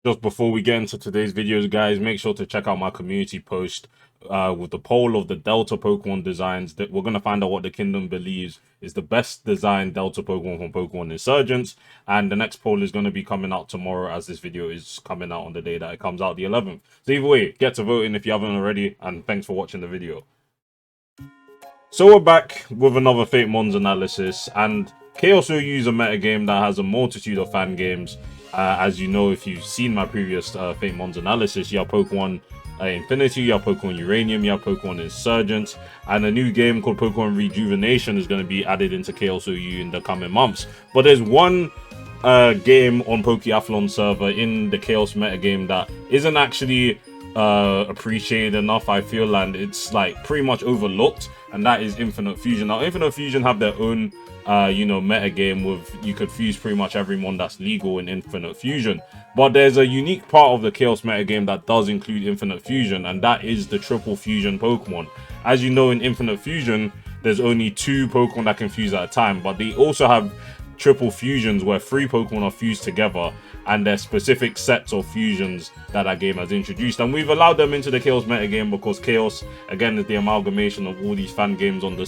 Just before we get into today's videos, guys, make sure to check out my community post with the poll of the Delta Pokemon designs. That we're gonna find out what the Kingdom believes is the best designed Delta Pokemon from Pokemon Insurgents, and the next poll is gonna be coming out tomorrow, as this video is coming out on the day that it comes out, the 11th. So either way, get to voting if you haven't already, and thanks for watching the video. So we're back with another Fate Mons analysis, and Chaos OU is a metagame that has a multitude of fan games. As you know, if you've seen my previous Fate Mons analysis, you have Pokemon Infinity, you have Pokemon Uranium, you have Pokemon Insurgents, and a new game called Pokemon Rejuvenation is going to be added into Chaos OU in the coming months. But there's one game on Pokeathlon server in the Chaos metagame that isn't actually appreciated enough, I feel, and it's like pretty much overlooked, and that is Infinite Fusion. Now Infinite Fusion have their own meta game with you could fuse pretty much everyone that's legal in Infinite Fusion, but there's a unique part of the Chaos meta game that does include Infinite Fusion, and that is the triple fusion Pokemon. As you know, in Infinite Fusion there's only 2 Pokemon that can fuse at a time, but they also have triple fusions where 3 Pokemon are fused together, and there's specific sets of fusions that game has introduced, and we've allowed them into the Chaos metagame because Chaos, again, is the amalgamation of all these fan games on the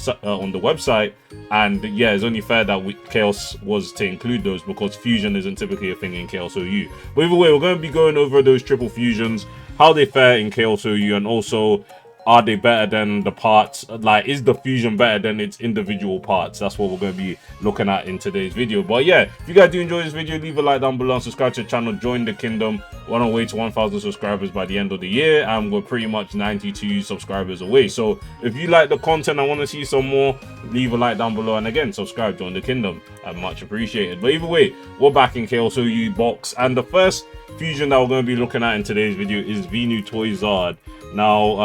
website, and yeah, it's only fair that Chaos was to include those because fusion isn't typically a thing in Chaos OU. But either way, we're going to be going over those triple fusions, how they fare in Chaos OU, and also are they better than the parts? Like, is the fusion better than its individual parts? That's what we're going to be looking at in today's video. But yeah, if you guys do enjoy this video, leave a like down below and subscribe to the channel. Join the kingdom. We're on our way to 1,000 subscribers by the end of the year, and we're pretty much 92 subscribers away. So if you like the content and want to see some more, leave a like down below, and again, subscribe, join the kingdom. I'm much appreciated. But either way, we're back in Chaos OU box, and the first fusion that we're going to be looking at in today's video is Venu Toyzard. Now,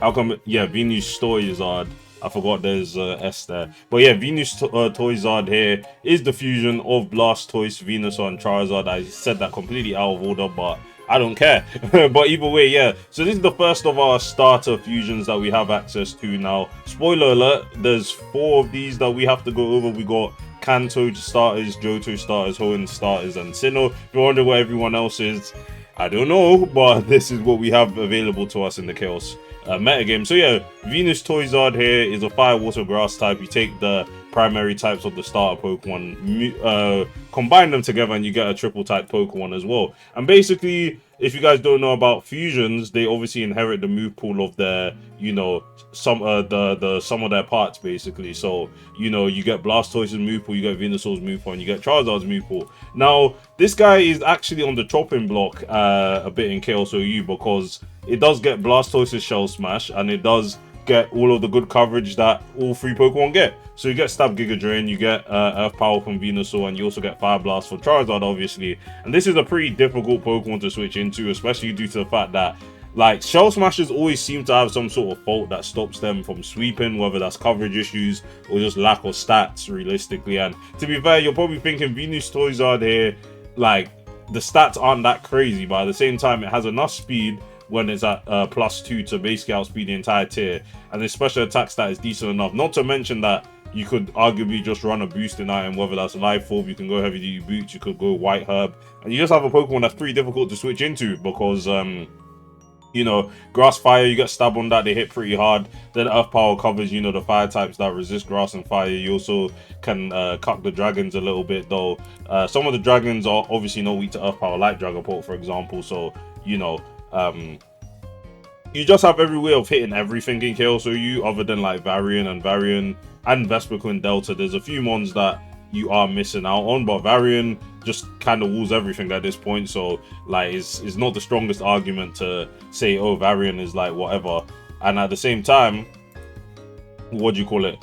how come? Yeah, Venus Toyzard. I forgot there's S there. But yeah, Venus Toyzard here is the fusion of Blastoise, Venusaur, and Charizard. I said that completely out of order, but I don't care. But either way, yeah. So this is the first of our starter fusions that we have access to now. Spoiler alert, there's 4 of these that we have to go over. We got Kanto starters, Johto starters, Hoenn starters, and Sinnoh. If you wonder where everyone else is, I don't know, but this is what we have available to us in the Chaos metagame. So yeah, Venus Toyzard here is a fire, water, grass type. You take the primary types of the starter Pokemon, combine them together, and you get a triple type Pokemon as well. And basically, if you guys don't know about fusions, they obviously inherit the move pool of their, some some of their parts basically. So you get Blastoise's move pool, you get Venusaur's move pool, and you get Charizard's move pool. Now this guy is actually on the chopping block a bit in Chaos OU because it does get Blastoise's Shell Smash, and it does get all of the good coverage that all 3 Pokemon get. So you get Stab, Giga Drain, you get Earth Power from Venusaur, and you also get Fire Blast for Charizard, obviously. And this is a pretty difficult Pokemon to switch into, especially due to the fact that, like, Shell Smashers always seem to have some sort of fault that stops them from sweeping, whether that's coverage issues or just lack of stats, realistically. And to be fair, you're probably thinking Venus Toyzard here, like, the stats aren't that crazy, but at the same time, it has enough speed when it's at +2 to basically outspeed the entire tier, and the special attack stat is decent enough. Not to mention that you could arguably just run a boosting item, whether that's Life Orb, you can go Heavy Duty Boots, you could go White Herb, and you just have a Pokemon that's pretty difficult to switch into because Grass Fire, you get Stab on that, they hit pretty hard. Then Earth Power covers, the fire types that resist grass and fire. You also can cut the dragons a little bit, though. Some of the dragons are obviously not weak to Earth Power, like Dragapult, for example, so, you just have every way of hitting everything in Chaos OU other than like Varian and Vespiquen Delta. There's a few mons that you are missing out on, but Varian just kind of rules everything at this point, so like it's not the strongest argument to say, oh, Varian is like whatever. And at the same time, what do you call it,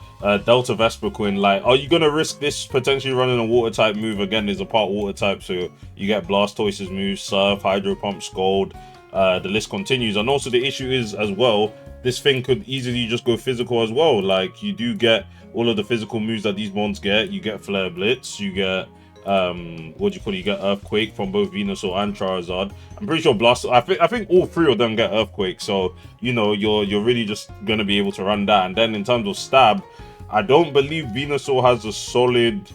Delta Vespiquen, like, are you gonna risk this potentially running a water type move? Again, there's a part water type, so you get Blastoise's moves, Surf, Hydro Pump, Scald. The list continues, and also the issue is as well, this thing could easily just go physical as well. Like, you do get all of the physical moves that these mons get. You get Flare Blitz, you get you get Earthquake from both Venusaur and Charizard. I'm pretty sure Blast, I think all 3 of them get Earthquake, so you're really just gonna be able to run that. And then in terms of Stab, I don't believe Venusaur has a solid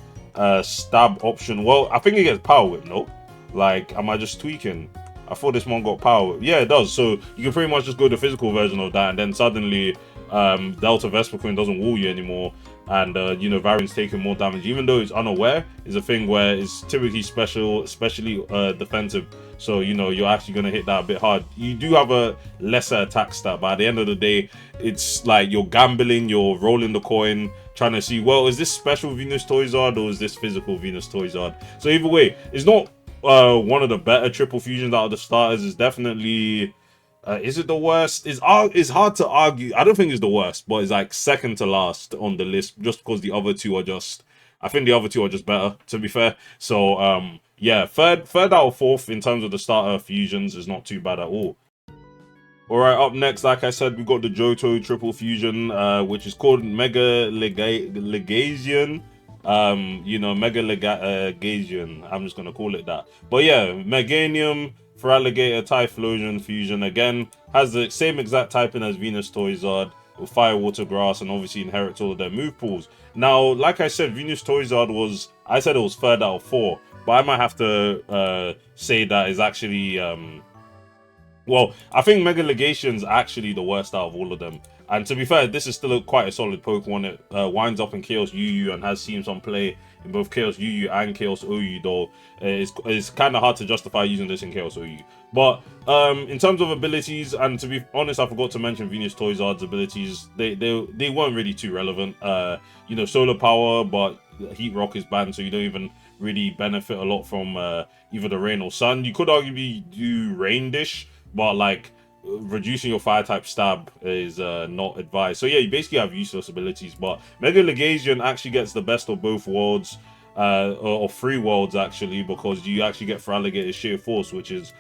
stab option. Well, I think it gets Power Whip, no? Like, am I just tweaking? I thought this one got power. Yeah, it does. So you can pretty much just go the physical version of that, and then suddenly Delta Vespiquen doesn't wall you anymore, and you know, Varian's taking more damage, even though it's unaware. Is a thing where it's typically special, especially defensive. So you know, you're actually gonna hit that a bit hard. You do have a lesser attack stat, but at the end of the day, it's like you're gambling, you're rolling the coin, trying to see, well, is this special Venus Toizard or is this physical Venus Toizard? So either way, it's not one of the better triple fusions out of the starters. Is definitely is it the worst? It's hard to argue. I don't think it's the worst, but it's like second to last on the list, just because the other two are just, I think the other two are just better, to be fair. So yeah, third out of fourth in terms of the starter fusions is not too bad at all. Alright, up next, like I said, we've got the Johto triple fusion, which is called Mega Legasian. You know, Mega Legasian. I'm just gonna call it that. But yeah, Meganium, Feraligatr, Typhlosion fusion again has the same exact typing as Venus Toizard with Fire, Water, Grass, and obviously inherits all of their move pools. Now, like I said, Venus Toizard was, I said it was third out of 4, but I might have to say that is actually well, I think Mega Legation's actually the worst out of all of them. And to be fair, this is still quite a solid Pokemon. It winds up in Chaos UU and has seen some play in both Chaos UU and Chaos OU, though it's kind of hard to justify using this in Chaos OU. But in terms of abilities, and to be honest, I forgot to mention Venus Toizard's abilities. They weren't really too relevant. You know, Solar Power, but Heat Rock is banned, so you don't even really benefit a lot from either the Rain or Sun. You could arguably do Rain Dish, but like reducing your fire type stab is not advised. So yeah, you basically have useless abilities, but Mega Legasian actually gets the best of both worlds, or 3 worlds actually, because you actually get Feraligatr's Sheer Force, which is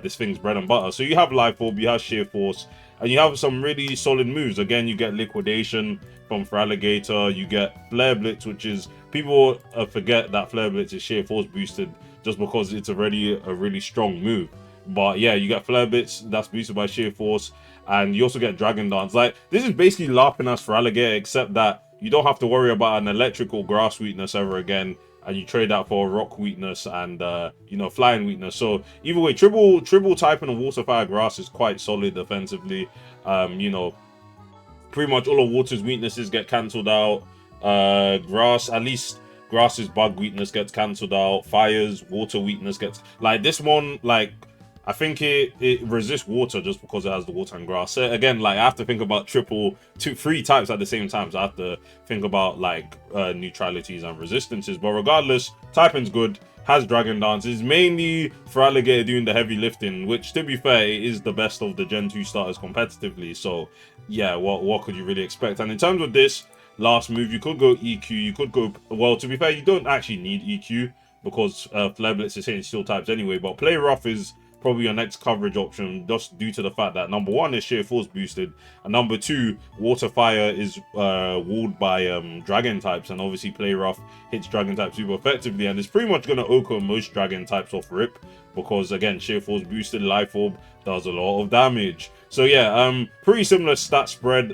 this thing's bread and butter. So you have Life Orb, you have Sheer Force, and you have some really solid moves. Again, you get Liquidation from Feraligatr, you get Flare Blitz, which is, people forget that Flare Blitz is Sheer Force boosted just because it's already a really strong move. But yeah, you get Flare Blitz, that's boosted by Sheer Force, and you also get Dragon Dance. Like, this is basically LARPing as Feraligatr, except that you don't have to worry about an electric or grass weakness ever again, and you trade that for a rock weakness and you know, flying weakness. So either way, triple typing of Water, Fire, Grass is quite solid defensively. You know, pretty much all of Water's weaknesses get cancelled out. Grass, at least Grass's bug weakness gets cancelled out. Fire's water weakness gets, like, this one, like, I think it resists water just because it has the water and grass. So again, like, I have to think about 3 types at the same time. So I have to think about like neutralities and resistances. But regardless, typing's good. Has Dragon Dance. Is mainly Feraligatr doing the heavy lifting, which, to be fair, it is the best of the Gen 2 starters competitively. So yeah, what could you really expect? And in terms of this last move, you could go EQ. You could go, well, to be fair, you don't actually need EQ because Flare Blitz is hitting steel types anyway. But Play Rough is probably your next coverage option, just due to the fact that number 1 is Sheer Force boosted, and number 2, Water Fire is walled by dragon types, and obviously Play Rough hits dragon types super effectively, and it's pretty much going to OHKO most dragon types off rip, because again, Sheer Force boosted, Life Orb does a lot of damage. So yeah, pretty similar stat spread,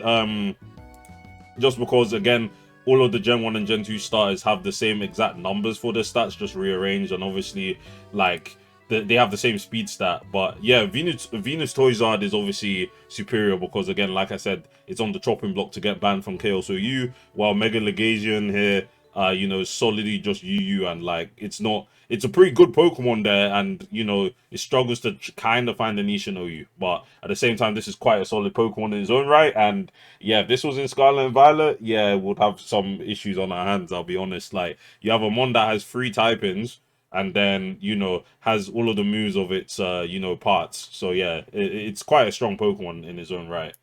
just because again, all of the Gen 1 and Gen 2 starters have the same exact numbers for their stats, just rearranged, and obviously, like, they have the same speed stat. But yeah, Venus Toizard is obviously superior because, again, like I said, it's on the chopping block to get banned from Chaos OU, while Mega Legasian here, you know, is solidly just UU, and like, it's a pretty good Pokemon there, and you know, it struggles to kind of find a niche in OU, but at the same time, this is quite a solid Pokemon in its own right. And yeah, if this was in Scarlet and Violet, yeah, it would have some issues on our hands, I'll be honest. Like, you have a mon that has 3 typings, and then, you know, has all of the moves of its, you know, parts. So yeah, it's quite a strong Pokemon in its own right.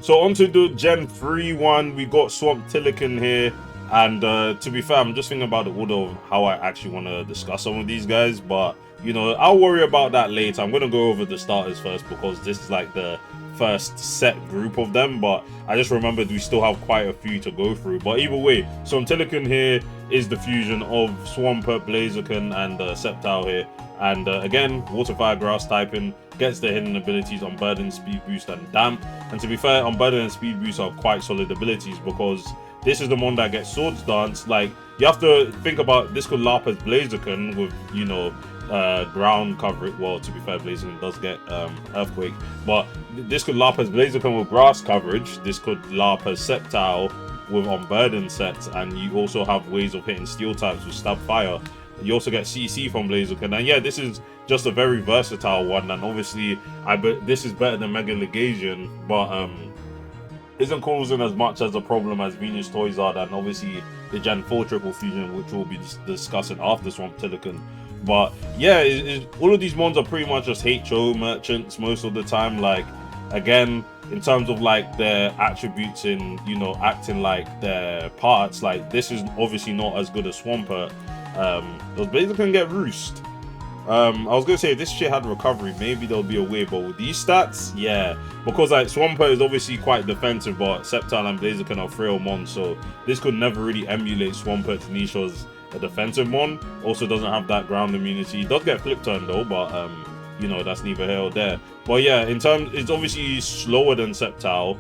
So onto the Gen 3 one, we got Swamp Tillicon here. And to be fair, I'm just thinking about the order of how I actually want to discuss some of these guys. But, you know, I'll worry about that later. I'm going to go over the starters first because this is like the first set group of them. But I just remembered we still have quite a few to go through. But either way, Swamp Tillicon here is the fusion of Swampert, Blaziken, and Sceptile here. And again, Water, Fire, Grass typing, gets the hidden abilities Unburden, Speed Boost, and Damp. And to be fair, Unburden and Speed Boost are quite solid abilities because this is the one that gets Swords Dance. Like, you have to think about this could LARP as Blaziken with, you know, ground coverage. Well, to be fair, Blaziken does get Earthquake, but this could LARP as Blaziken with grass coverage. This could LARP as Sceptile with Unburden sets, and you also have ways of hitting steel types with Stab Fire. You also get CC from Blaziken, and yeah, this is just a very versatile one. And obviously, this is better than Mega Legation, but isn't causing as much as a problem as Venus Toysard and obviously the Gen 4 Triple Fusion, which we'll be discussing after Swamp Tilican. But yeah, all of these mons are pretty much just HO merchants most of the time. Like, again, in terms of like their attributes in, you know, acting like their parts, like this is obviously not as good as Swampert. Those Blazer can get Roost. I was gonna say if this shit had recovery, maybe there'll be a way, but with these stats, yeah, because like Swampert is obviously quite defensive, but Sceptile and Blaziken are frail mons, so this could never really emulate Swampert's niche as a defensive mon. Also doesn't have that ground immunity. It does get flip turn though, but you know, that's neither here or there. But yeah, in terms, it's obviously slower than Sceptile,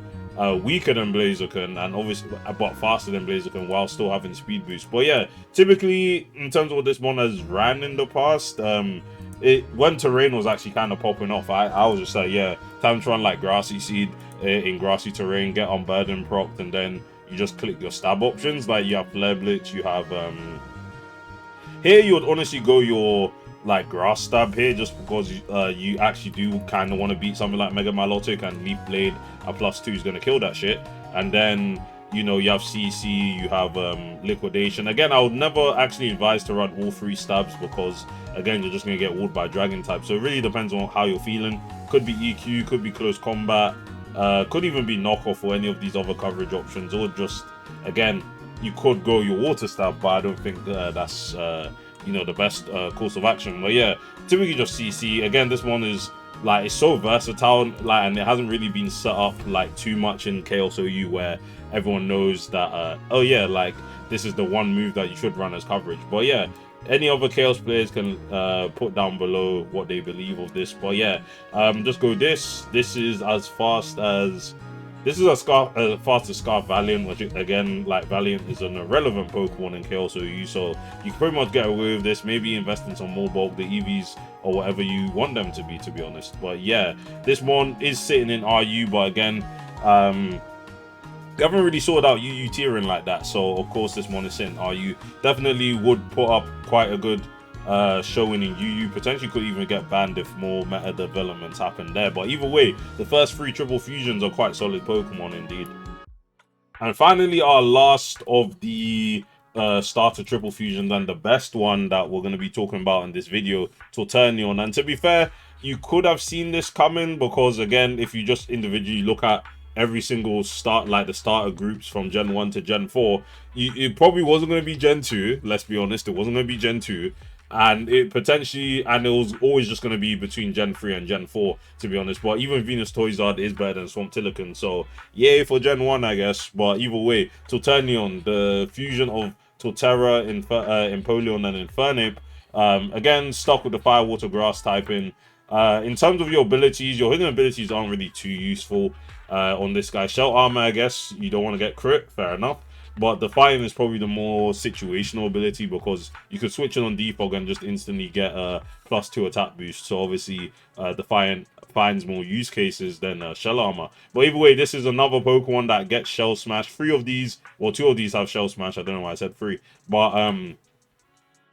weaker than Blaziken, and obviously but faster than Blaziken while still having speed boost. But yeah, typically in terms of what this mon has ran in the past, when terrain was actually kind of popping off, I was just like, yeah, time to run like Grassy Seed in grassy terrain, get Unburden procced, and then you just click your stab options. Like you have Flare Blitz, you have here you would honestly go your like grass stab here, just because you actually do kind of want to beat something like Mega Milotic, and Leaf Blade a +2 is going to kill that shit. And then, you know, you have CC, you have Liquidation. Again, I would never actually advise to run all 3 stabs, because again, you're just going to get walled by Dragon type. So it really depends on how you're feeling. Could be EQ, could be close combat, could even be knockoff or any of these other coverage options, or just, again, you could go your water stab, but I don't think that's you know, the best course of action. But yeah, typically just CC. Again, this one is like, it's so versatile, like, and it hasn't really been set up like too much in Chaos OU where everyone knows that oh yeah, like this is the one move that you should run as coverage. But yeah, any other Chaos players can put down below what they believe of this. But yeah, just go this is as fast as fast as Scarf Valiant, which again, like, Valiant is an irrelevant Pokemon in Chaos OU, so you can pretty much get away with this. Maybe invest in some more bulk, the EVs, or whatever you want them to be honest. But yeah, this one is sitting in RU, but again, they haven't really sorted out UU tiering like that, so of course this one is sitting in RU. Definitely would put up quite a good showing in UU, potentially could even get banned if more meta developments happen there. But either way, the first 3 triple fusions are quite solid Pokemon indeed. And finally, our last of the starter triple fusions, and the best one that we're going to be talking about in this video, Torternion. And to be fair, you could have seen this coming, because again, if you just individually look at every single the starter groups from Gen 1 to Gen 4, it probably wasn't going to be Gen 2, let's be honest, it wasn't going to be Gen 2. And it was always just going to be between Gen 3 and Gen 4, to be honest. But even Venus Toysard is better than Swamp Tilican, so yay for Gen 1, I guess. But either way, Torternion, the fusion of Torterra, Empoleon, and Infernape. Again, stuck with the Fire, Water, Grass typing. In terms of your abilities, your hidden abilities aren't really too useful on this guy. Shell Armor, I guess, you don't want to get crit, fair enough. But Defiant is probably the more situational ability, because you could switch it on Defog and just instantly get a +2 attack boost. So obviously, Defiant finds more use cases than Shell Armor. But either way, this is another Pokemon that gets Shell Smash. 3 of these, well, 2 of these have Shell Smash. I don't know why I said 3. But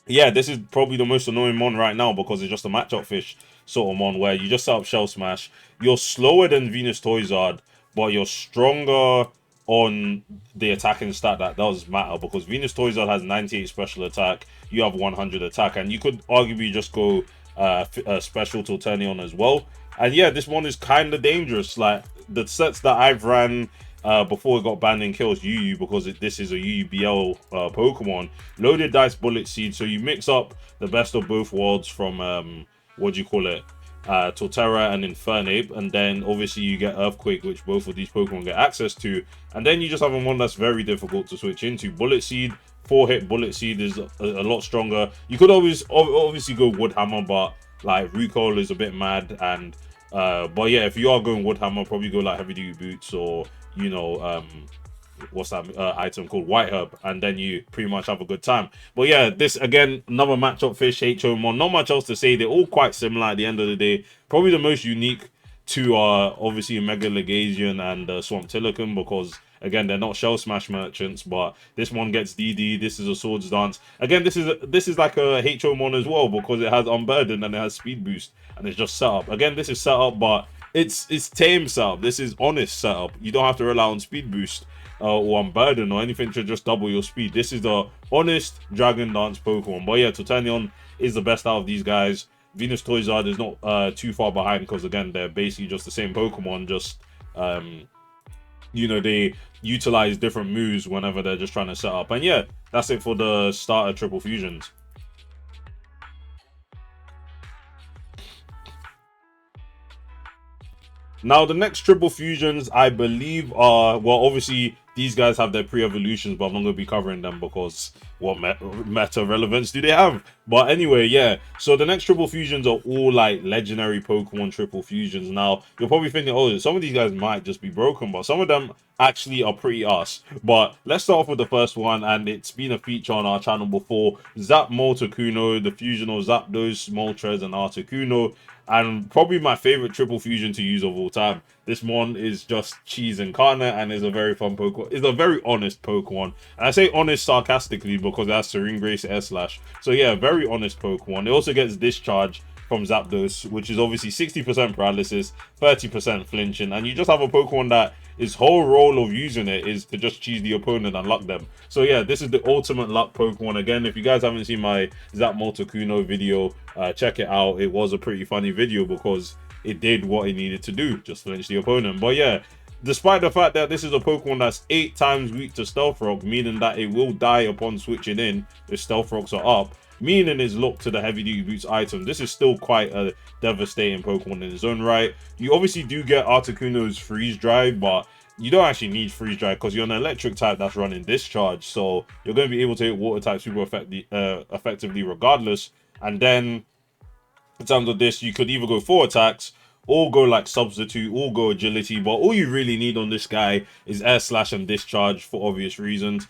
yeah, this is probably the most annoying mon right now, because it's just a matchup fish sort of mon where you just set up Shell Smash. You're slower than Venus Toysard, but you're stronger on the attacking stat that does matter, because Venus Toysard has 98 special attack, you have 100 attack, and you could arguably just go special Torternion as well. And yeah, this one is kind of dangerous. Like, the sets that I've ran before it got banned in Chaos UU, because this is a UUBL Pokemon, Loaded Dice Bullet Seed, so you mix up the best of both worlds from what do you call it, Torterra and Infernape, and then obviously you get Earthquake, which both of these Pokemon get access to, and then you just have one that's very difficult to switch into. Bullet Seed, 4-hit Bullet Seed is a lot stronger. You could always obviously go Wood Hammer, but like recoil is a bit mad. And but yeah, if you are going Wood Hammer, probably go like Heavy Duty Boots, or you know, what's that item called, White Herb, and then you pretty much have a good time. But yeah, this again, another matchup fish, HO1. Not much else to say. They're all quite similar at the end of the day. Probably the most unique to obviously Mega Legasian and Swamp Tilikum, because again, they're not shell smash merchants, but this one gets DD. This is a swords dance. Again, this is like a HO1 as well, because it has unburden and it has speed boost, and it's just setup. Again, this is setup, but it's tame setup. This is honest setup. You don't have to rely on speed boost or unburden or anything to just double your speed. This is the honest Dragon Dance Pokemon. But yeah, Totanion is the best out of these guys. Venus Toizard is not too far behind, because again, they're basically just the same Pokemon, just you know, they utilize different moves whenever they're just trying to set up. And yeah, that's it for the starter triple fusions. Now, the next triple fusions, I believe, are, well, obviously, these guys have their pre-evolutions, but I'm not going to be covering them because what meta relevance do they have? But anyway, yeah. So the next triple fusions are all like legendary Pokemon triple fusions. Now, you're probably thinking, oh, some of these guys might just be broken, but some of them actually are pretty us. But let's start off with the first one, and it's been a feature on our channel before. Zap Moltecuno, the fusion of Zapdos, Moltres, and Articuno. And probably my favorite triple fusion to use of all time. This one is just cheese incarnate and is a very fun Pokemon. It's a very honest Pokemon. And I say honest sarcastically because it has Serene Grace Air Slash. So yeah, very honest Pokemon. It also gets Discharge from Zapdos, which is obviously 60% paralysis, 30% flinching, and you just have a Pokemon that his whole role of using it is to just cheese the opponent and luck them. So yeah, this is the ultimate luck Pokemon. Again, if you guys haven't seen my Zap Moltecuno video, check it out. It was a pretty funny video because it did what it needed to do, just flinch the opponent. But yeah, despite the fact that this is a Pokemon that's 8 times weak to Stealth Rock, meaning that it will die upon switching in if Stealth Rocks are up, meaning is locked to the Heavy Duty Boots item, this is still quite a devastating Pokemon in its own right. You obviously do get Articuno's Freeze Dry, but you don't actually need Freeze Dry because you're an electric type that's running Discharge, so you're going to be able to hit water type super effectively regardless. And then in terms of this, you could either go 4 attacks or go like substitute or go agility, but all you really need on this guy is Air Slash and Discharge for obvious reasons.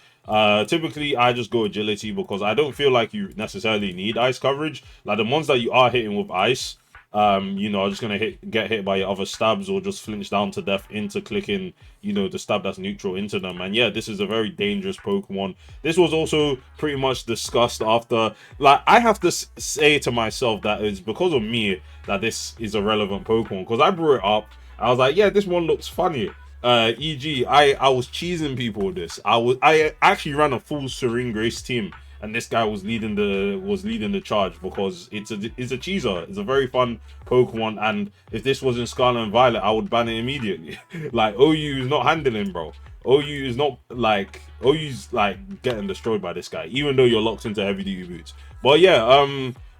Typically I just go agility because I don't feel like you necessarily need ice coverage. Like the ones that you are hitting with ice, you know, are just gonna get hit by your other stabs or just flinch down to death into clicking, you know, the stab that's neutral into them. And yeah, this is a very dangerous Pokemon. This was also pretty much discussed after, like, I have to say to myself that it's because of me that this is a relevant Pokemon, because I brought it up. I was like, yeah, this one looks funny. E.g., I was cheesing people with this. I actually ran a full Serene Grace team, and this guy was leading the charge because it's a cheeser. It's a very fun Pokemon, and if this was in Scarlet and Violet, I would ban it immediately. Like, OU is not handling, bro. OU is not like, OU's like getting destroyed by this guy, even though you're locked into Heavy Duty Boots. But yeah,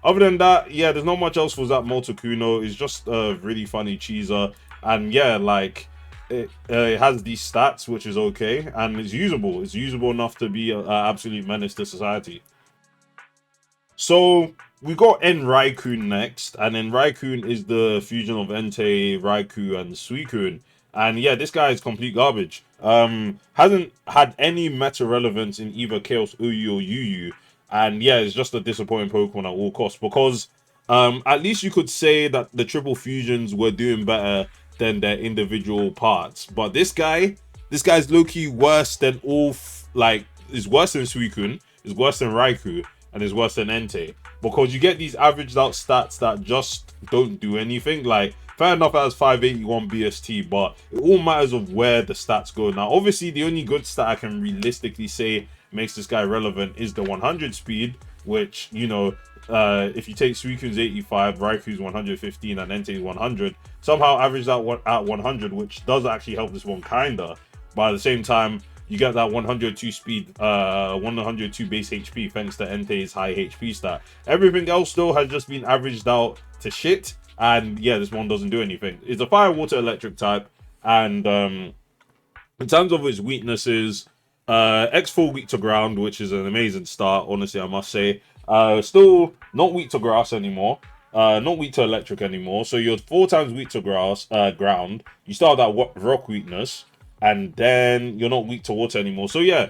other than that, yeah, there's not much else for that Moltecuno. It's just a really funny cheeser, and yeah, like, it has these stats, which is okay, and it's usable. It's usable enough to be an absolute menace to society. So we got Raikkoon next, and then Raikkoon is the fusion of Entei, Raikou, and Suicune. And yeah, this guy is complete garbage. Hasn't had any meta relevance in either Chaos OU or UU. And yeah, it's just a disappointing Pokemon at all costs, because at least you could say that the triple fusions were doing better than their individual parts. But this guy's low-key worse than is worse than Suicune, is worse than Raikou, and is worse than Entei, because you get these averaged out stats that just don't do anything. Like, fair enough, it has 581 BST, but it all matters of where the stats go. Now, obviously, the only good stat I can realistically say makes this guy relevant is the 100 speed, which, you know, if you take Suicune's 85, Raikou's 115, and Entei's 100, somehow averaged out at 100, which does actually help this one kinda. But at the same time, you get that 102 speed, 102 base HP thanks to Entei's high HP stat. Everything else though has just been averaged out to shit, and yeah, this one doesn't do anything. It's a fire, water, electric type, and in terms of its weaknesses, X4 weak to ground, which is an amazing start, honestly, I must say. Still not weak to grass anymore. Not weak to electric anymore. So you're 4 times weak to grass, ground. You start that rock weakness. and then you're not weak to water anymore. So yeah,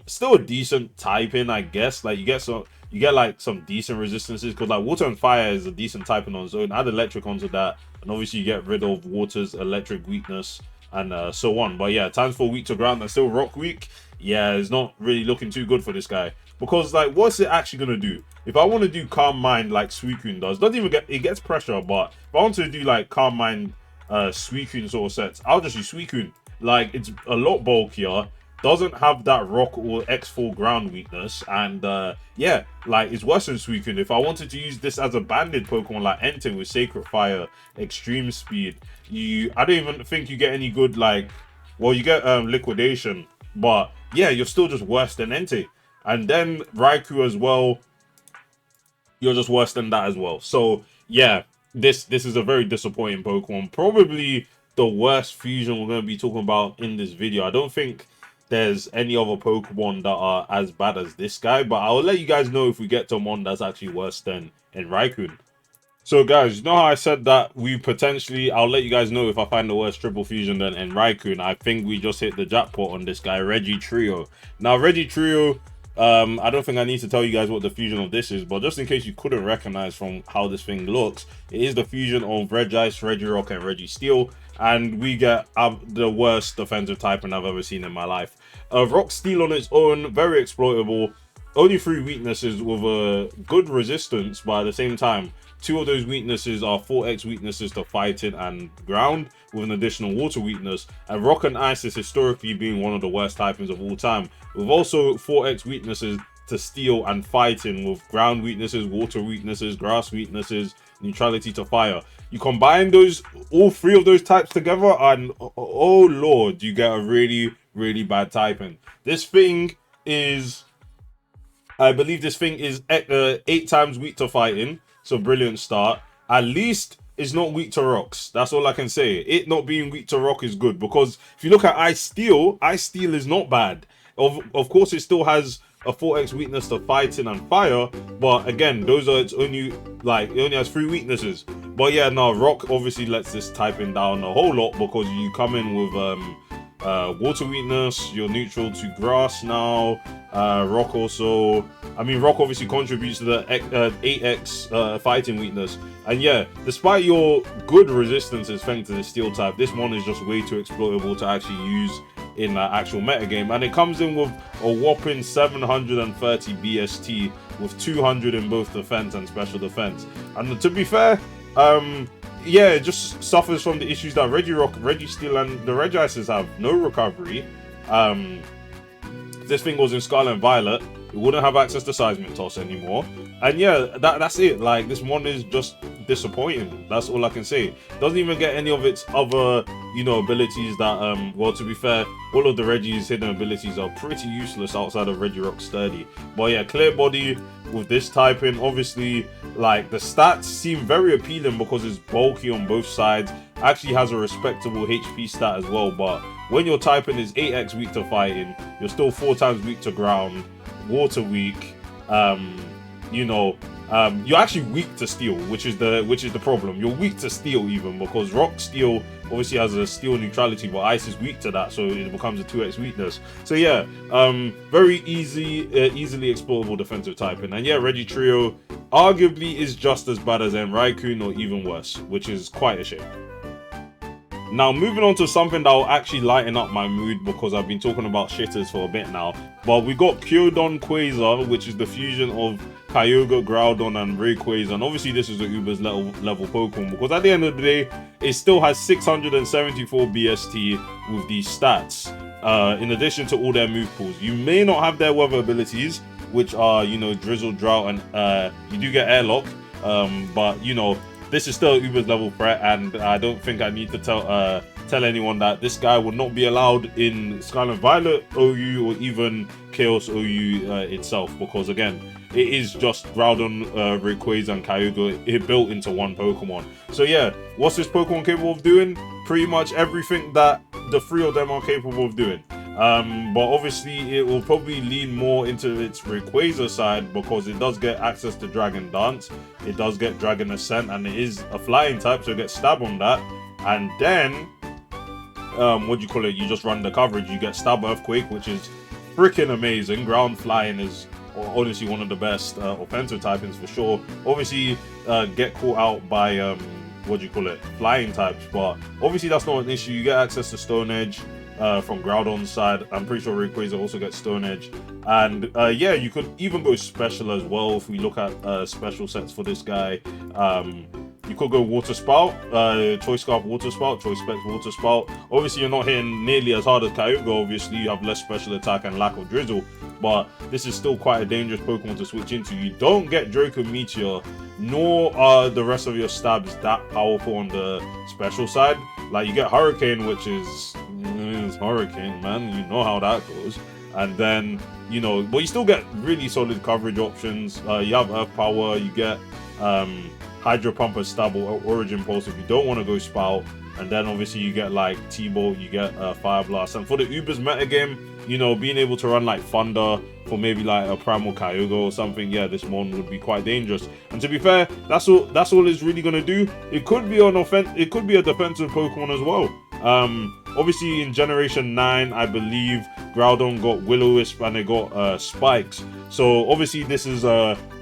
still a decent typing, I guess. Like you get like some decent resistances, because like water and fire is a decent typing on its own. Add electric onto that, and obviously you get rid of water's electric weakness, and so on. But yeah, times 4 weak to ground and still rock weak. Yeah, it's not really looking too good for this guy, because like, what's it actually gonna do? If I want to do calm mind like Suicune does, doesn't even get, it gets pressure, but if I want to do like calm mind Suicune sort of sets, I'll just use Suicune. Like, it's a lot bulkier, doesn't have that rock or X4 ground weakness, and yeah, like, it's worse than Suicune. If I wanted to use this as a banded Pokemon like Entei with Sacred Fire, Extreme Speed, I don't even think you get any good, like, well, you get Liquidation, but yeah, you're still just worse than Entei. And then Raikou as well, you're just worse than that as well. So yeah, this is a very disappointing Pokemon. Probably the worst fusion we're going to be talking about in this video. I don't think there's any other Pokemon that are as bad as this guy, but I'll let you guys know if we get to one that's actually worse than in Raikou. So guys, you know how I said that we potentially, I'll let you guys know if I find the worst triple fusion than in Raikou. I think we just hit the jackpot on this guy, Reggie-Trio. Now Reggie-Trio, I don't think I need to tell you guys what the fusion of this is, but just in case you couldn't recognize from how this thing looks, it is the fusion of Regice, Regirock, and Registeel, and we get the worst defensive typing I've ever seen in my life. Rock Steel on its own, very exploitable. Only 3 weaknesses with a good resistance, but at the same time, 2 of those weaknesses are 4x weaknesses to fighting and ground, with an additional water weakness. And Rock and Ice is historically being one of the worst typings of all time, with also 4x weaknesses to steel and fighting, with ground weaknesses, water weaknesses, grass weaknesses, neutrality to fire. You combine those, all 3 of those types together, and oh lord, you get a really, really bad typing. This thing is, I believe this thing is 8 times weak to fighting. So brilliant start. At least it's not weak to rocks. That's all I can say. It not being weak to rock is good, because if you look at Ice Steel is not bad. Of course, it still has a 4x weakness to fighting and fire, but again, those are its only, like, it only has 3 weaknesses. But yeah, no, rock obviously lets this typing down a whole lot, because you come in with water weakness, you're neutral to grass now. Rock also, I mean, rock obviously contributes to the 8x fighting weakness. And yeah, despite your good resistances thanks to the steel type, this one is just way too exploitable to actually use in actual metagame. And it comes in with a whopping 730 BST with 200 in both defense and special defense. And to be fair, yeah, it just suffers from the issues that Regirock, Registeel, and the Regices have. No recovery. If this thing was in Scarlet and Violet, it wouldn't have access to Seismic Toss anymore. And yeah, that's it. Like, this one is just disappointing. That's all I can say. Doesn't even get any of its other, you know, abilities that, well, to be fair, all of the Reggie's hidden abilities are pretty useless outside of Regirock Sturdy. But yeah, Clear Body with this typing, obviously, like, the stats seem very appealing because it's bulky on both sides. Actually has a respectable HP stat as well, but when your typing is 8x weak to fighting, you're still 4 times weak to ground, water weak, you know, you're actually weak to steel, which is the problem. You're weak to steel even, because rock steel obviously has a steel neutrality, but ice is weak to that, so it becomes a 2x weakness. So yeah, very easily exploitable defensive typing. And yeah, Reggie-Trio arguably is just as bad as Raikou, or even worse, which is quite a shame. Now, moving on to something that will actually lighten up my mood, because I've been talking about shitters for a bit now. But we got Kyodon Quasar, which is the fusion of Kyogre, Groudon, and Rayquaza. And obviously, this is the Uber's level Pokemon, because at the end of the day, it still has 674 BST with these stats, in addition to all their move pools. You may not have their weather abilities, which are, you know, Drizzle, Drought, and you do get Airlock, but, you know, this is still Uber's level threat, and I don't think I need to tell anyone that this guy will not be allowed in Scarlet Violet OU or even Chaos OU itself, because again, it is just Groudon, Rayquaza, and Kyogre built into one Pokemon. So yeah, what's this Pokemon capable of doing? Pretty much everything that the 3 of them are capable of doing. But obviously it will probably lean more into its Rayquaza side, because it does get access to Dragon Dance, it does get Dragon Ascent, and it is a flying type, so it gets Stab on that. And then what do you call it, you just run the coverage. You get Stab Earthquake, which is freaking amazing. Ground Flying is honestly one of the best offensive typings for sure. Obviously, get caught out by what do you call it, flying types, but obviously that's not an issue. You get access to Stone Edge from Groudon's side. I'm pretty sure Rayquaza also gets Stone Edge, and yeah, you could even go special as well if we look at special sets for this guy. You could go Water Spout, Choice Scarf Water Spout, Choice Specs Water Spout. Obviously, you're not hitting nearly as hard as Kyogre. Obviously, you have less special attack and lack of Drizzle, but this is still quite a dangerous Pokemon to switch into. You don't get Draco Meteor, nor are the rest of your stabs that powerful on the special side. Like, you get Hurricane, which is Hurricane, man. You know how that goes. And then, you know, but you still get really solid coverage options. You have Earth Power, you get Hydro Pump and Stab or Origin Pulse if you don't want to go Spout. And then obviously you get like T-Bolt, you get Fire Blast. And for the Ubers metagame, you know, being able to run like Thunder for maybe like a Primal Kyogre or something, yeah, this mon would be quite dangerous. And to be fair, that's all it's really gonna do. It could be an it could be a defensive Pokemon as well. Obviously in Generation 9, I believe Groudon got Will-O-Wisp and they got Spikes. So obviously this is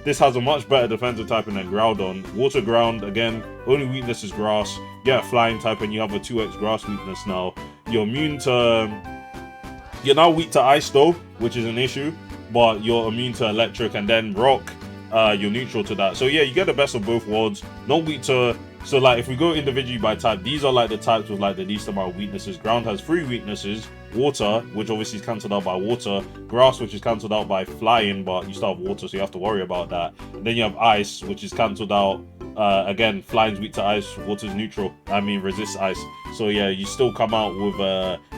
this has a much better defensive typing than Groudon. Water Ground, again, only weakness is Grass. Get a Flying type and you have a 2x Grass weakness now. You're immune to... You're now weak to Ice though, which is an issue, but you're immune to Electric, and then Rock, you're neutral to that. So yeah, you get the best of both worlds. Not weak to... So like, if we go individually by type, these are like the types with like the least amount of weaknesses. Ground has 3 weaknesses. Water, which obviously is cancelled out by Water. Grass, which is cancelled out by Flying, but you still have Water, so you have to worry about that. And then you have Ice, which is cancelled out. Again, Flying's weak to Ice, Water's neutral. I mean, resists Ice. So yeah, you still come out with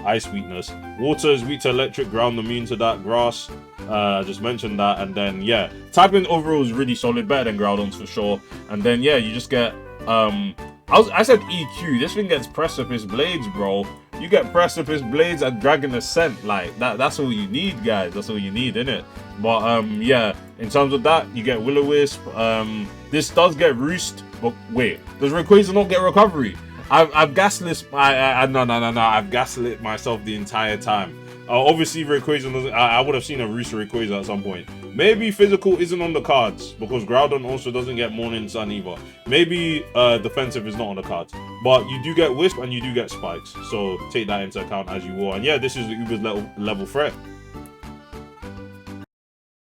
Ice weakness. Water is weak to Electric, Ground immune to that. Grass, I just mentioned that. And then yeah, typing overall is really solid, better than Groudon's for sure. And then yeah, you just get I said EQ. This thing gets Precipice Blades, bro. You get Precipice Blades and Dragon Ascent. Like that's all you need, guys. That's all you need, innit? But yeah, in terms of that, you get Will-O-Wisp. This does get Roost, but wait, does Rayquaza not get Recovery? I've gaslit I've gaslit myself the entire time. Obviously Rayquaza doesn't. I would have seen a Roost Rayquaza at some point. Maybe Physical isn't on the cards because Groudon also doesn't get Morning Sun either. Maybe Defensive is not on the cards, but you do get Wisp and you do get Spikes, so take that into account as you will. And yeah, this is the Uber's level threat.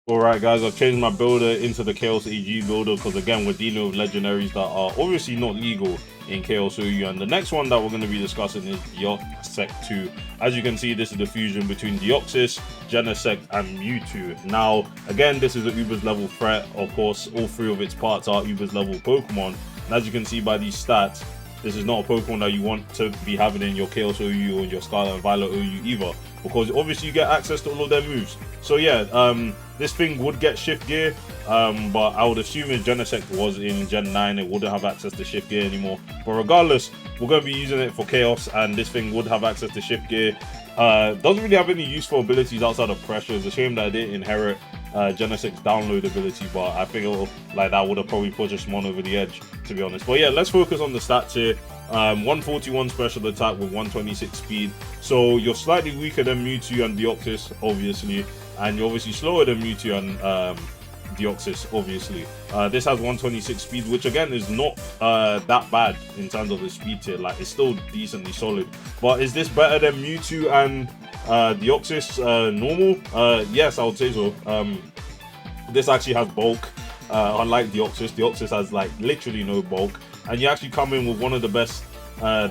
Alright guys, I've changed my builder into the Chaos AG builder because again, we're dealing with legendaries that are obviously not legal in Chaos OU. And the next one that we're going to be discussing is Deoxys 2. As you can see, this is the fusion between Deoxys, Genesect, and Mewtwo. Now, again, this is an Uber's level threat. Of course, all 3 of its parts are Uber's level Pokemon. And as you can see by these stats, this is not a Pokemon that you want to be having in your Chaos OU or your Scarlet and Violet OU either, because obviously you get access to all of their moves. So yeah, this thing would get Shift Gear, but I would assume if Genesect was in Gen 9, it wouldn't have access to Shift Gear anymore. But regardless, we're going to be using it for Chaos, and this thing would have access to Shift Gear. Doesn't really have any useful abilities outside of Pressure. It's a shame that it didn't inherit Genesect's download ability, but I think like that would have probably pushed Shimon over the edge, to be honest. But yeah, let's focus on the stats here. 141 special attack with 126 speed, so you're slightly weaker than Mewtwo and Deoxys, obviously, and you're obviously slower than Mewtwo and Deoxys, obviously. This has 126 speed, which again is not that bad in terms of the speed tier. Like, it's still decently solid. But is this better than Mewtwo and Deoxys normal? Yes, I would say so. This actually has bulk, unlike Deoxys. Deoxys has like literally no bulk, and you actually come in with one of the best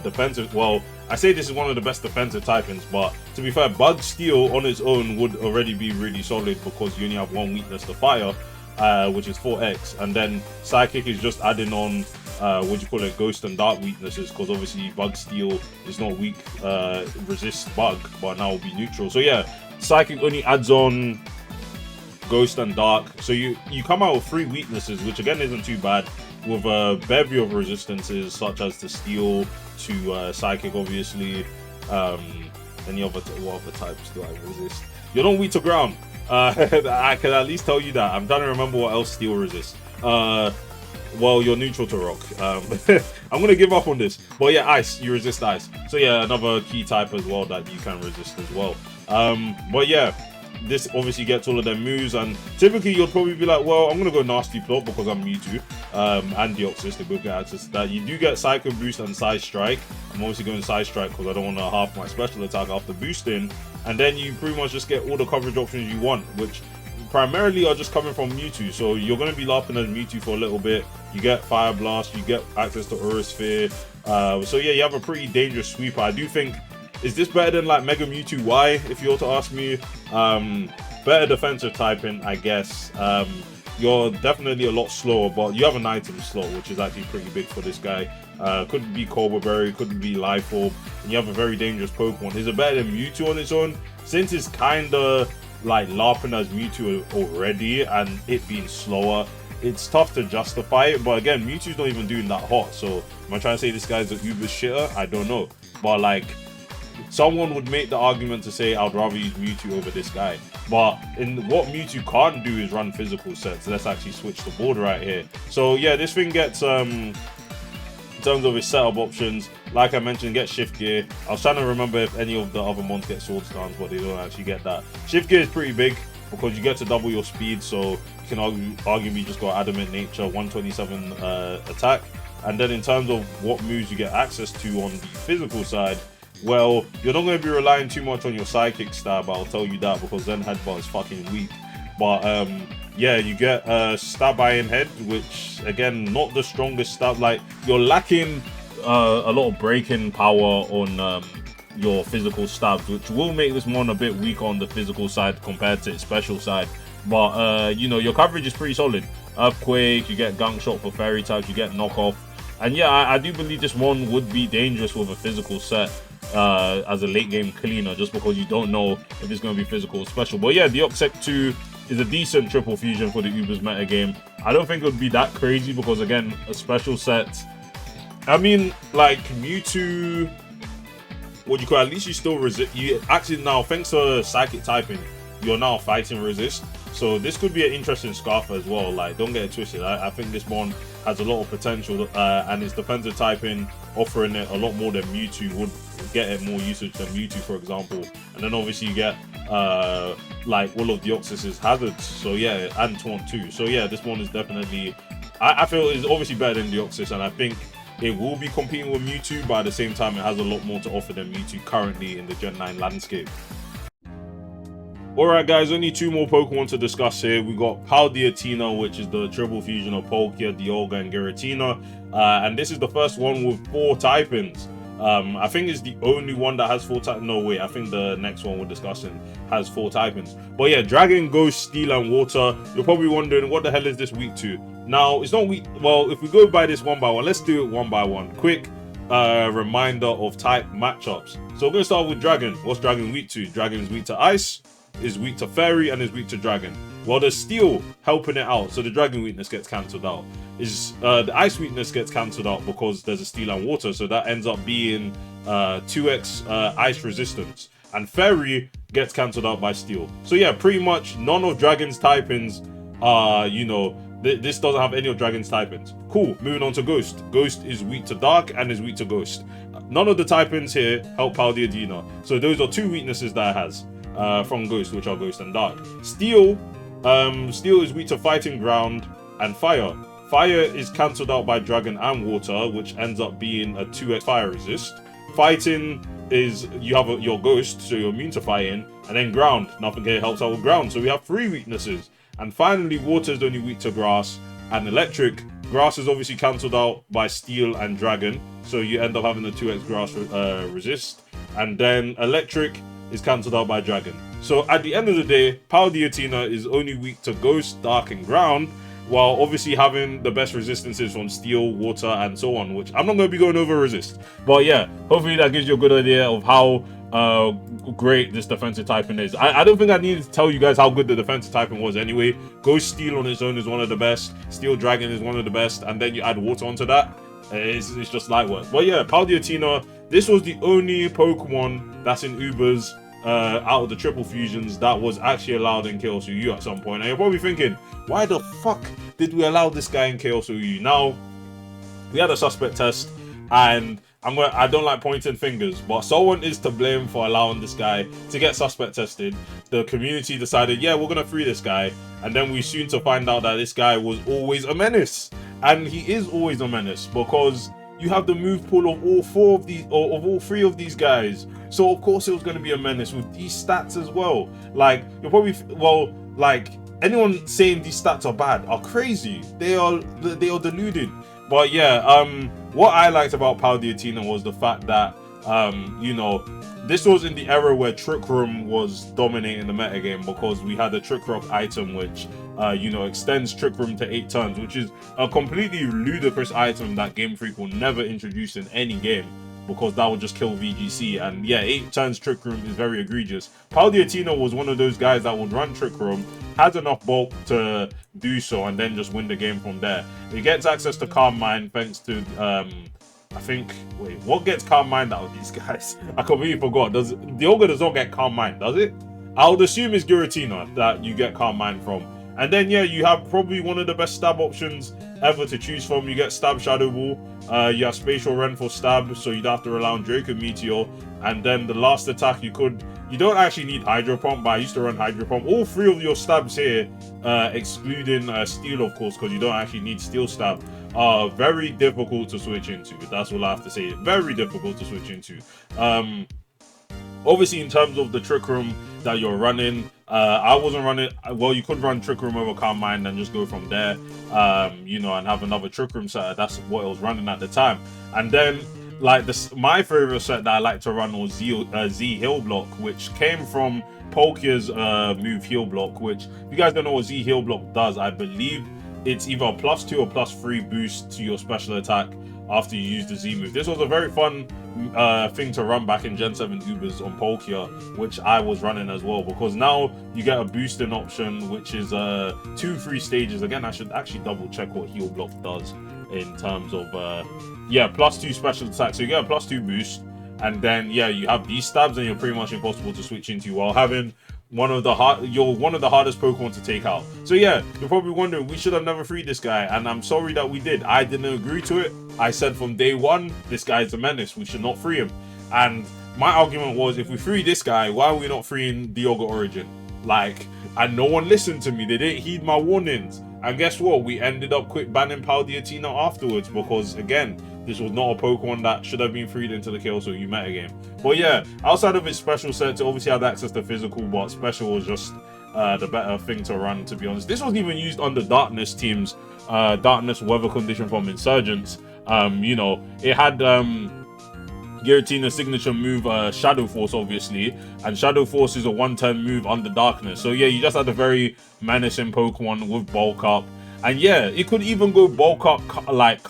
defensive. Well, I say this is one of the best defensive typings, but to be fair, Bug Steel on its own would already be really solid because you only have 1 weakness to fire, which is 4x, and then Psychic is just adding on what do you call it, Ghost and Dark weaknesses, because obviously Bug Steel is not weak, resists Bug, but now will be neutral. So yeah, Psychic only adds on Ghost and Dark, so you come out with 3 weaknesses, which again isn't too bad, with a bevy of resistances such as to Steel, to Psychic, obviously. Any other what other types do I resist? You're not weak to Ground. I can at least tell you that. I'm trying to remember what else Steel resists. well, you're neutral to rock. I'm gonna give up on this, but yeah, ice, you resist ice. So yeah, another key type as well that you can resist as well. But yeah, this obviously gets all of their moves, and typically you'll probably be like, well, I'm gonna go nasty plot because I'm Mewtwo, and Deoxys, they both get access to that. You do get Psycho Boost and Side Strike. I'm obviously going Side Strike because I don't want to half my special attack after boosting, and then you pretty much just get all the coverage options you want, which primarily are just coming from Mewtwo. So you're going to be lapping as Mewtwo for a little bit. You get Fire Blast, you get access to Aura Sphere. So yeah, you have a pretty dangerous sweeper. I do think, is this better than like Mega Mewtwo Y, if you were to ask me? Better defensive typing, I guess. You're definitely a lot slower, but you have an item slot, which is actually pretty big for this guy. Could be Cobra Berry, could be Life Orb, and you have a very dangerous Pokemon. Is it better than Mewtwo on its own? Since it's kind of like LARPing as Mewtwo already, and it being slower, it's tough to justify it. But again, Mewtwo's not even doing that hot, so am I trying to say this guy's an uber shitter? I don't know, but like, someone would make the argument to say I'd rather use Mewtwo over this guy. But in what Mewtwo can't do is run physical sets. Let's actually switch the board right here. So yeah, this thing gets in terms of its setup options, like I mentioned, get Shift Gear. I was trying to remember if any of the other mons get Sword Stance, but they don't actually get that. Shift Gear is pretty big because you get to double your speed, so you can arguably just go Adamant Nature, 127 attack. And then in terms of what moves you get access to on the physical side, well, you're not going to be relying too much on your Psychic stab, I'll tell you that, because Zen Headbutt is fucking weak. But yeah, you get Stab Iron Head, which again, not the strongest stab. Like, you're lacking a lot of breaking power on your physical stabs, which will make this one a bit weak on the physical side compared to its special side. But you know, your coverage is pretty solid. Earthquake, you get Gunk Shot for Fairy types, you get Knockoff. And yeah, I do believe this one would be dangerous with a physical set as a late game cleaner, just because you don't know if it's going to be physical or special. But yeah, Deoxys 2 is a decent triple fusion for the Ubers meta game. I don't think it would be that crazy because, again, a special set, I mean, like Mewtwo, what you call, at least you still resist. You actually now, thanks to Psychic typing, you're now fighting resist. So this could be an interesting Scarf as well. Like, don't get it twisted. I think this one has a lot of potential, and its defensive typing offering it a lot more than Mewtwo would get it more usage than Mewtwo, for example. And then obviously you get like all of Deoxys' hazards. So yeah, and Taunt too. So yeah, this one is definitely, I feel is obviously better than Deoxys, and I think it will be competing with Mewtwo, but at the same time it has a lot more to offer than Mewtwo currently in the Gen 9 landscape. Alright guys, only two more Pokemon to discuss here. We got Paldeatina, which is the triple fusion of Palkia, Dialga, and Giratina. And this is the first one with 4 typings. I think it's the only one that has 4 typings. No, wait, I think the next one we're discussing has 4 typings. But yeah, Dragon, Ghost, Steel, and Water. You're probably wondering, what the hell is this weak to? Now, it's not weak. Well, if we go by this one by one, let's do it one by one. Quick reminder of type matchups. So we're going to start with Dragon. What's Dragon weak to? Dragon is weak to Ice, is weak to Fairy, and is weak to Dragon. Well, there's Steel helping it out, so the Dragon weakness gets cancelled out. The Ice weakness gets cancelled out because there's a Steel and Water, so that ends up being 2x Ice resistance. And Fairy gets cancelled out by Steel. So yeah, pretty much none of Dragon's typings are, you know, this doesn't have any of Dragon's typings. Cool, moving on to Ghost. Ghost is weak to Dark and is weak to Ghost. None of the typings here help Paldeatina. So those are 2 weaknesses that it has. From Ghost, which are Ghost and Dark. Steel is weak to Fighting, Ground, and Fire. Fire is cancelled out by Dragon and Water, which ends up being a 2x Fire resist. Fighting is, you have your Ghost, so you're immune to fighting, and then Ground. Nothing here helps out with Ground, so we have 3 weaknesses. And finally, Water is only weak to Grass and Electric. Grass is obviously cancelled out by Steel and Dragon, so you end up having a 2x Grass resist. And then Electric is cancelled out by Dragon. So at the end of the day, Paldeatina is only weak to Ghost, Dark, and Ground, while obviously having the best resistances from Steel, Water, and so on, which I'm not going to be going over resist. But yeah, hopefully that gives you a good idea of how great this defensive typing is. I don't think I needed to tell you guys how good the defensive typing was anyway. Ghost Steel on its own is one of the best. Steel Dragon is one of the best. And then you add Water onto that. It's just light work. But yeah, Paldeatina, this was the only Pokemon that's in Uber's out of the triple fusions that was actually allowed in Chaos UU at some point. And you're probably thinking, why the fuck did we allow this guy in Chaos UU? Now, we had a suspect test, and I don't like pointing fingers, but someone is to blame for allowing this guy to get suspect tested. The community decided, yeah, we're gonna free this guy, and then we soon to find out that this guy was always a menace, and he is always a menace because you have the move pool of all three of these guys. So of course it was going to be a menace with these stats as well. Like, you're probably, well, like, anyone saying these stats are bad are crazy. They are deluded. But yeah, what I liked about Paldiatina was the fact that you know, this was in the era where Trick Room was dominating the metagame, because we had a Trick Rock item which you know, extends Trick Room to 8 turns, which is a completely ludicrous item that Game Freak will never introduce in any game, because that would just kill VGC. And yeah, 8 turns Trick Room is very egregious. Paldiatina was one of those guys that would run Trick Room, has enough bulk to do so, and then just win the game from there. He gets access to Calm Mind thanks to I think, wait, what gets Calm Mind out of these guys? I completely forgot. The Ogre does not get Calm Mind, does it? I would assume it's Giratina that you get Calm Mind from. And then yeah, you have probably one of the best stab options ever to choose from. You get Stab Shadow Ball, you have Spatial Rend for stab, so you'd have to rely on Draco Meteor. And then the last attack you don't actually need Hydro Pump, but I used to run Hydro Pump. All 3 of your stabs here, excluding Steel of course, because you don't actually need Steel Stab, are very difficult to switch into. That's all I have to say. Very difficult to switch into. Obviously, in terms of the Trick Room that you're running, I wasn't running, well, you could run Trick Room over Calm Mind and just go from there, you know, and have another Trick Room set. That's what it was running at the time. And then, like, my favorite set that I like to run was Z Heal Block, which came from Polkia's move Heal Block, which, if you guys don't know what Z Heal Block does, I believe it's either a +2 or +3 boost to your special attack after you use the Z move. This was a very fun thing to run back in Gen 7 Ubers on Polkia, which I was running as well, because now you get a boosting option, which is 2 free stages. Again, I should actually double check what Heal Block does in terms of yeah, +2 special attack, so you get a +2 boost, and then yeah, you have these stabs, and you're pretty much impossible to switch into while having one of the hardest Pokemon to take out. So yeah, you're probably wondering, we should have never freed this guy, and I'm sorry that we did. I didn't agree to it. I said from day one, this guy is a menace, we should not free him. And my argument was, if we free this guy, why are we not freeing Dialga Origin? Like, and no one listened to me. They didn't heed my warnings. And guess what? We ended up quick banning Paldiatina afterwards, because again, this was not a Pokemon that should have been freed into the Chaos UU metagame. But yeah, outside of its special sets, it obviously had access to physical, but special was just the better thing to run, to be honest. This wasn't even used under Darkness teams, Darkness weather condition from Insurgents. You know, it had Giratina's signature move, Shadow Force, obviously, and Shadow Force is a 1-turn move under Darkness. So yeah, you just had a very menacing Pokemon with bulk up, and yeah, it could even go bulk up, like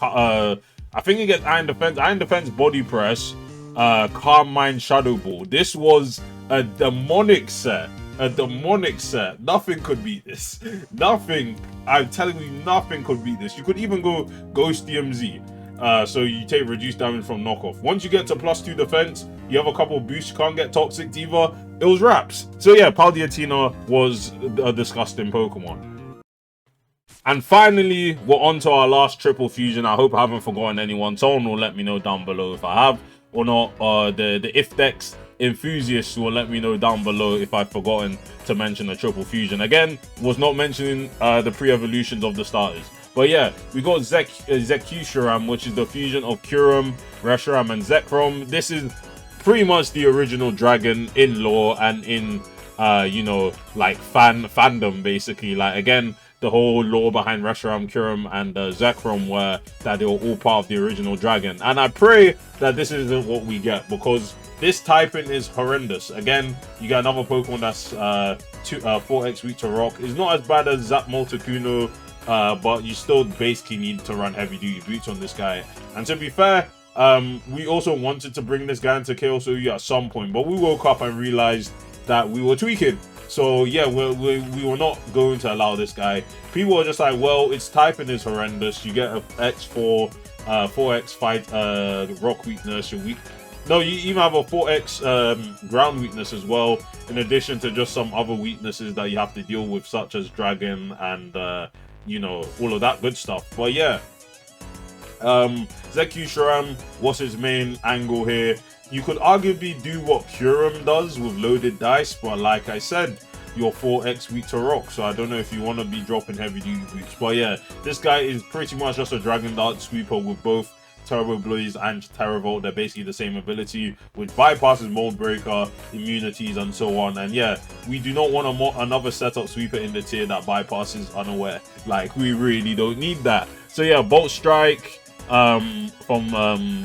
I think it gets Iron Defense, Body Press, Calm Mind, Shadow Ball. This was a demonic set. Nothing could beat this. Nothing. I'm telling you, nothing could beat this. You could even go Ghost DMZ. So you take reduced damage from knockoff. Once you get to +2 defense, you have a couple boosts. You can't get Toxic Diva. It was wraps. So yeah, Paldiatina was a disgusting Pokemon. And finally, we're on to our last triple fusion. I hope I haven't forgotten anyone. Someone will let me know down below if I have or not. The Ifdex enthusiasts will let me know down below if I've forgotten to mention a triple fusion. Again, was not mentioning the pre-evolutions of the starters. But yeah, we got Zekusharam, which is the fusion of Kyurem, Reshiram, and Zekrom. This is pretty much the original dragon in lore and in, you know, like fandom, basically. Like, again, the whole lore behind Reshiram, Kyurem, and Zekrom were that they were all part of the original dragon. And I pray that this isn't what we get, because this typing is horrendous. Again, you get another Pokemon that's 4x weak to rock. It's not as bad as Zap Moltecuno, but you still basically need to run heavy duty boots on this guy. And to be fair, we also wanted to bring this guy into Chaos UU at some point, but we woke up and realized that we were tweaking. So yeah, we were not going to allow this guy. People were just like, well, its typing is horrendous. You get a X4, 4x fight, rock weakness. You're weak. No, you even have a 4x ground weakness as well, in addition to just some other weaknesses that you have to deal with, such as Dragon and, you know, all of that good stuff. But yeah, Zeku Sharam, what's his main angle here? You could arguably do what Purim does with loaded dice, but like I said, you're 4x weak to rock, so I don't know if you want to be dropping heavy duty boots. But yeah, this guy is pretty much just a Dragon Dart sweeper with both Turbo Blaze and Terravolt. They're basically the same ability, which bypasses Mold Breaker, immunities, and so on. And yeah, we do not want another setup sweeper in the tier that bypasses Unaware. Like, we really don't need that. So yeah, Bolt Strike from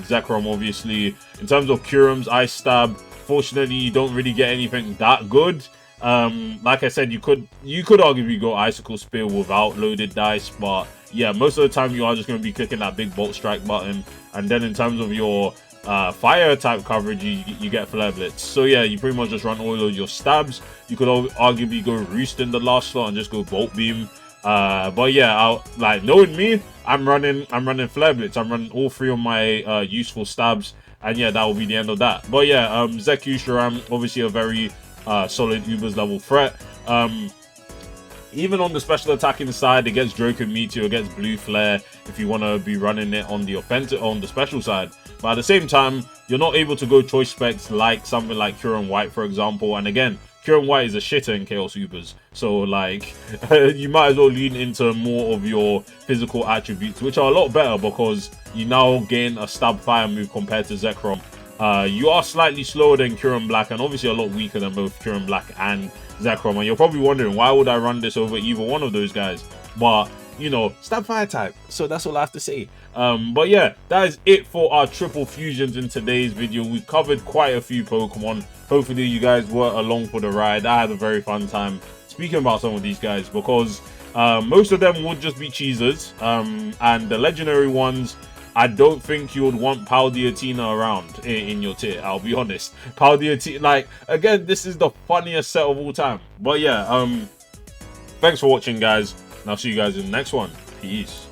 Zekrom, obviously. In terms of Kurum's Ice Stab, fortunately, you don't really get anything that good. Like I said, you could arguably go Icicle Spear without loaded dice, but yeah, most of the time you are just going to be clicking that big Bolt Strike button. And then in terms of your fire type coverage, you get Flare Blitz. So yeah, you pretty much just run all of your stabs. You could arguably go Roost in the last slot and just go Bolt Beam. But yeah, like, knowing me, I'm running Flare Blitz. I'm running all three of my useful stabs, and yeah, that will be the end of that. But yeah, Zeku Sharam, obviously a very solid Uber's level threat. Even on the special attacking side, it gets Draco Meteor, it gets Blue Flare if you want to be running it on the offensive, on the special side. But at the same time, you're not able to go choice specs like something like Huron White, for example. And again, Huron White is a shitter in Chaos Ubers, so like you might as well lean into more of your physical attributes, which are a lot better because you now gain a stab fire move compared to Zekrom. You are slightly slower than Huron Black, and obviously a lot weaker than both Huron Black and Zekrom. And you're probably wondering, why would I run this over either one of those guys? But you know, stab fire type, so that's all I have to say. But yeah, that is it for our triple fusions in today's video. We covered quite a few Pokemon. Hopefully you guys were along for the ride. I had a very fun time speaking about some of these guys, because most of them would just be cheesers, and the legendary ones, I don't think you would want Paldeatina around in your tier, I'll be honest. Paldeatina, like, again, this is the funniest set of all time. But yeah, thanks for watching, guys, and I'll see you guys in the next one. Peace.